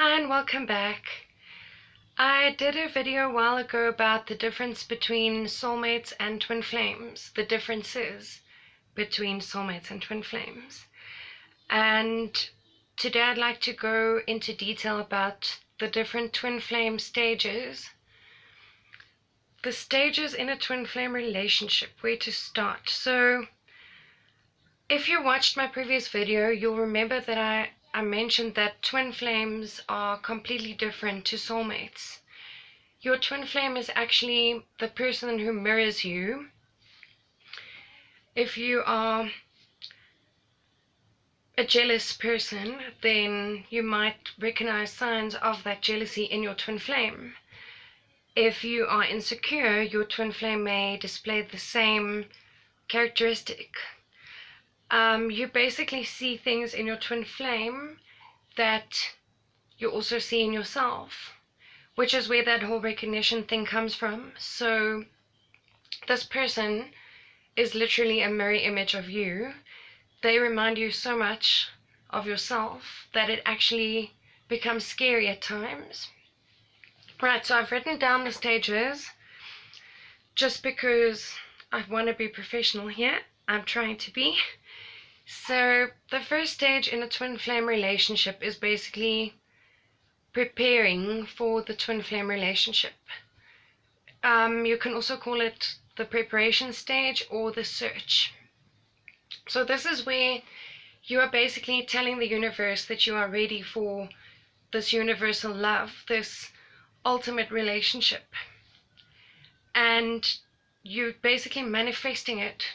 Hi and welcome back. I did a video a while ago about the difference between soulmates and twin flames, the differences between soulmates and twin flames. And today I'd like to go into detail about the different twin flame stages. The stages in a twin flame relationship, where to start. So if you watched my previous video, you'll remember that I mentioned that twin flames are completely different to soulmates. Your twin flame is actually the person who mirrors you. If you are a jealous person, then you might recognize signs of that jealousy in your twin flame. If you are insecure, your twin flame may display the same characteristic. You basically see things in your twin flame that you also see in yourself, which is where that whole recognition thing comes from. So this person is literally a mirror image of you. They remind you so much of yourself that it actually becomes scary at times. Right, so I've written down the stages just because I want to be professional here. I'm trying to be. So the first stage in a twin flame relationship is basically preparing for the twin flame relationship. You can also call it the preparation stage or the search. So this is where you are basically telling the universe that you are ready for this universal love, this ultimate relationship. And you're basically manifesting it.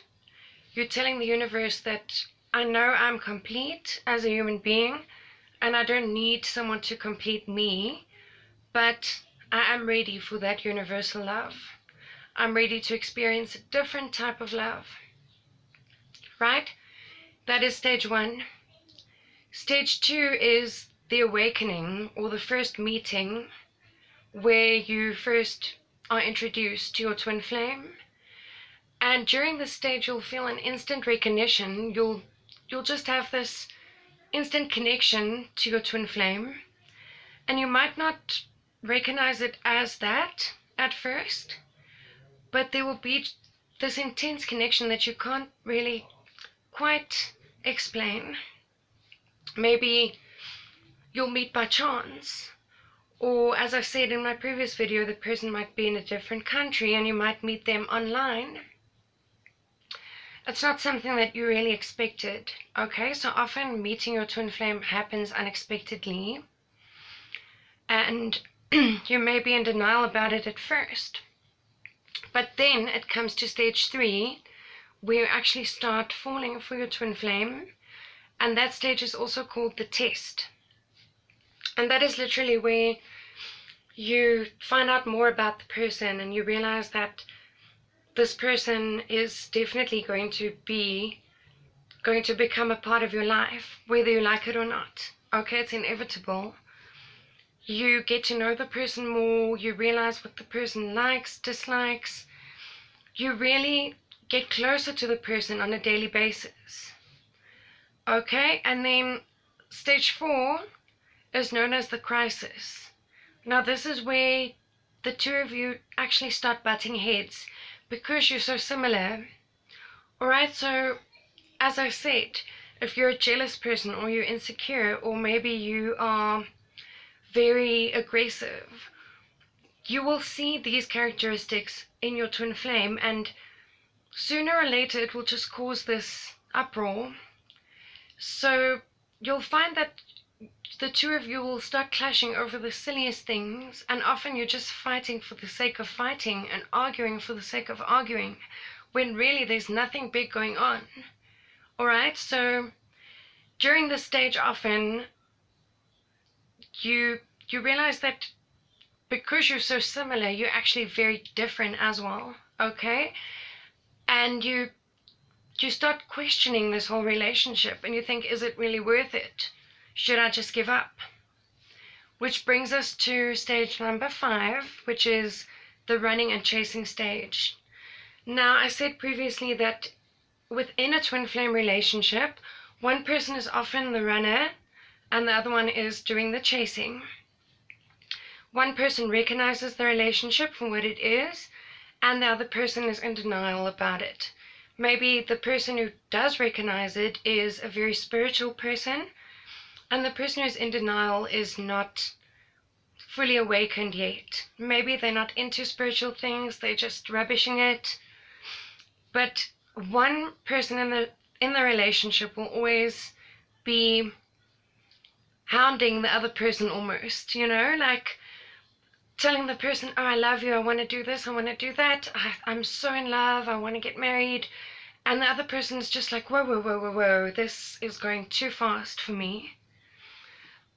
You're telling the universe that I know I'm complete as a human being and I don't need someone to complete me, but I am ready for that universal love. I'm ready to experience a different type of love. Right? That is stage one. Stage two is the awakening, or the first meeting, where you first are introduced to your twin flame. And during this stage you'll feel an instant recognition. You'll just have this instant connection to your twin flame, and you might not recognize it as that at first, but there will be this intense connection that you can't really quite explain. Maybe you'll meet by chance, or as I said in my previous video, the person might be in a different country and you might meet them online. It's not something that you really expected. Okay, so often meeting your twin flame happens unexpectedly, and you may be in denial about it at first. But then it comes to stage three, where you actually start falling for your twin flame, and that stage is also called the test. And that is literally where you find out more about the person and you realize that this person is definitely going to become a part of your life, whether you like it or not. Okay, it's inevitable. You get to know the person more, you realize what the person likes, dislikes. You really get closer to the person on a daily basis. Okay, and then stage four is known as the crisis. Now this is where the two of you actually start butting heads, because you're so similar. Alright, so as I said, if you're a jealous person, or you're insecure, or maybe you are very aggressive, you will see these characteristics in your twin flame, and sooner or later it will just cause this uproar. So you'll find that the two of you will start clashing over the silliest things, and often you're just fighting for the sake of fighting and arguing for the sake of arguing, when really there's nothing big going on. Alright, so during this stage often you realize that because you're so similar, you're actually very different as well. Okay, and you start questioning this whole relationship, and you think, is it really worth it? Should I just give up? Which brings us to stage number 5, which is the running and chasing stage. Now, I said previously that within a twin flame relationship, one person is often the runner and the other one is doing the chasing. One person recognizes the relationship for what it is, and the other person is in denial about it. Maybe the person who does recognize it is a very spiritual person, and the person who's in denial is not fully awakened yet. Maybe they're not into spiritual things, they're just rubbishing it. But one person in the relationship will always be hounding the other person almost, like telling the person, oh, I love you, I want to do this, I want to do that, I'm so in love, I want to get married. And the other person's just like, whoa, whoa, whoa, whoa, whoa, this is going too fast for me.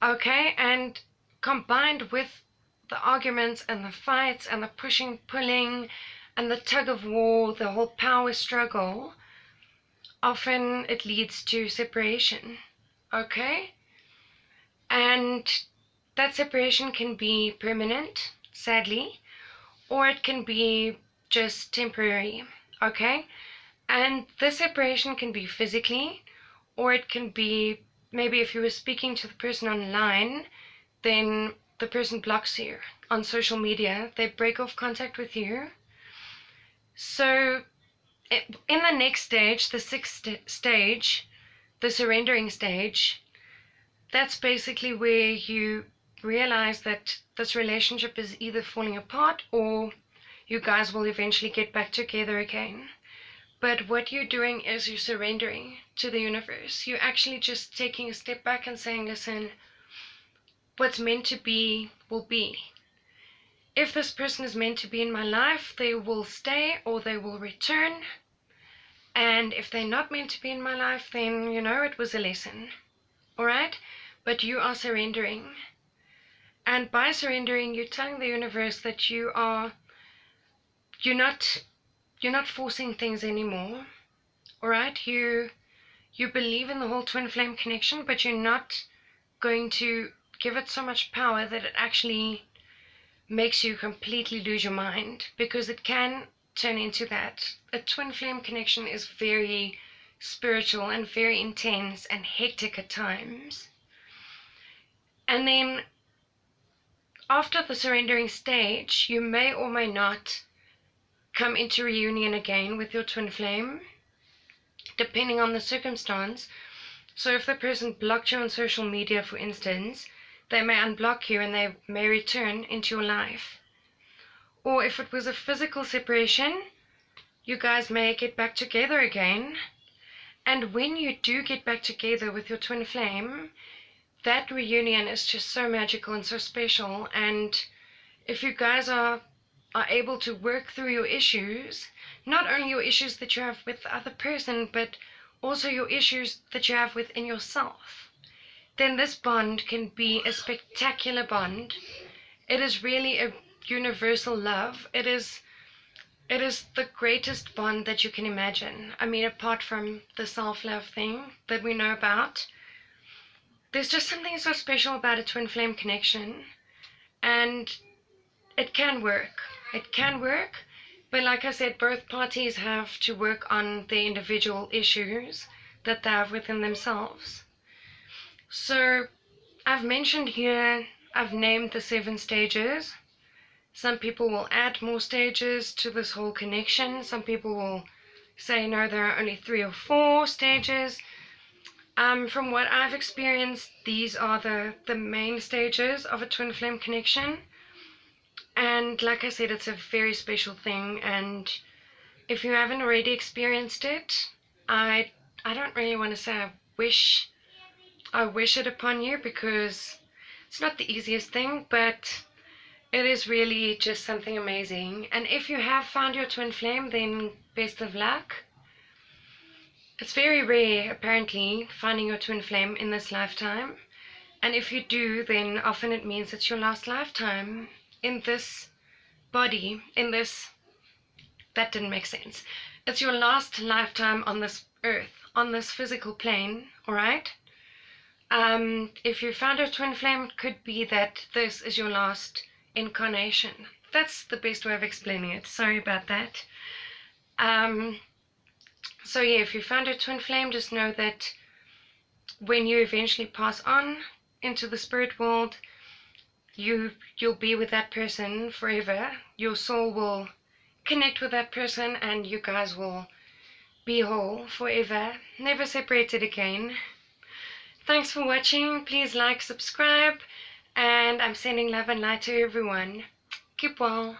Okay, and combined with the arguments and the fights and the pushing, pulling, and the tug of war, the whole power struggle, often it leads to separation. Okay? And that separation can be permanent, sadly, or it can be just temporary. Okay? And this separation can be physically, or it can be maybe if you were speaking to the person online, then the person blocks you on social media, they break off contact with you. So in the next stage, the sixth stage, the surrendering stage, that's basically where you realize that this relationship is either falling apart or you guys will eventually get back together again. But what you're doing is you're surrendering to the universe. You're actually just taking a step back and saying, listen, what's meant to be will be. If this person is meant to be in my life, they will stay or they will return. And if they're not meant to be in my life, then, it was a lesson. All right? But you are surrendering. And by surrendering, you're telling the universe that you're not forcing things anymore. All right? You believe in the whole twin flame connection, but you're not going to give it so much power that it actually makes you completely lose your mind, because it can turn into that. A twin flame connection is very spiritual and very intense and hectic at times. And then after the surrendering stage, you may or may not come into reunion again with your twin flame, depending on the circumstance. So if the person blocked you on social media, for instance, they may unblock you and they may return into your life. Or if it was a physical separation, you guys may get back together again. And when you do get back together with your twin flame, that reunion is just so magical and so special. And if you guys are able to work through your issues, not only your issues that you have with the other person, but also your issues that you have within yourself, then this bond can be a spectacular bond. It is really a universal love. It is the greatest bond that you can imagine. I mean, apart from the self-love thing that we know about, there's just something so special about a twin flame connection. And it can work. It can work. But like I said, both parties have to work on their individual issues that they have within themselves. So I've mentioned here, I've named the 7 stages. Some people will add more stages to this whole connection. Some people will say, no, there are only 3 or 4 stages. From what I've experienced, these are the main stages of a twin flame connection. And like I said, it's a very special thing. And if you haven't already experienced it, I don't really want to say I wish it upon you, because it's not the easiest thing, but it is really just something amazing. And if you have found your twin flame, then best of luck. It's very rare, apparently, finding your twin flame in this lifetime. And if you do, then often it means it's your last lifetime in this body, that didn't make sense. It's your last lifetime on this earth, on this physical plane, all right? If you found a twin flame, it could be that this is your last incarnation. That's the best way of explaining it. Sorry about that. So yeah, if you found a twin flame, just know that when you eventually pass on, into the spirit world, you'll be with that person forever. Your soul will connect with that person, and you guys will be whole forever, never separated again. Thanks for watching. Please like, subscribe, and I'm sending love and light to everyone. Keep well.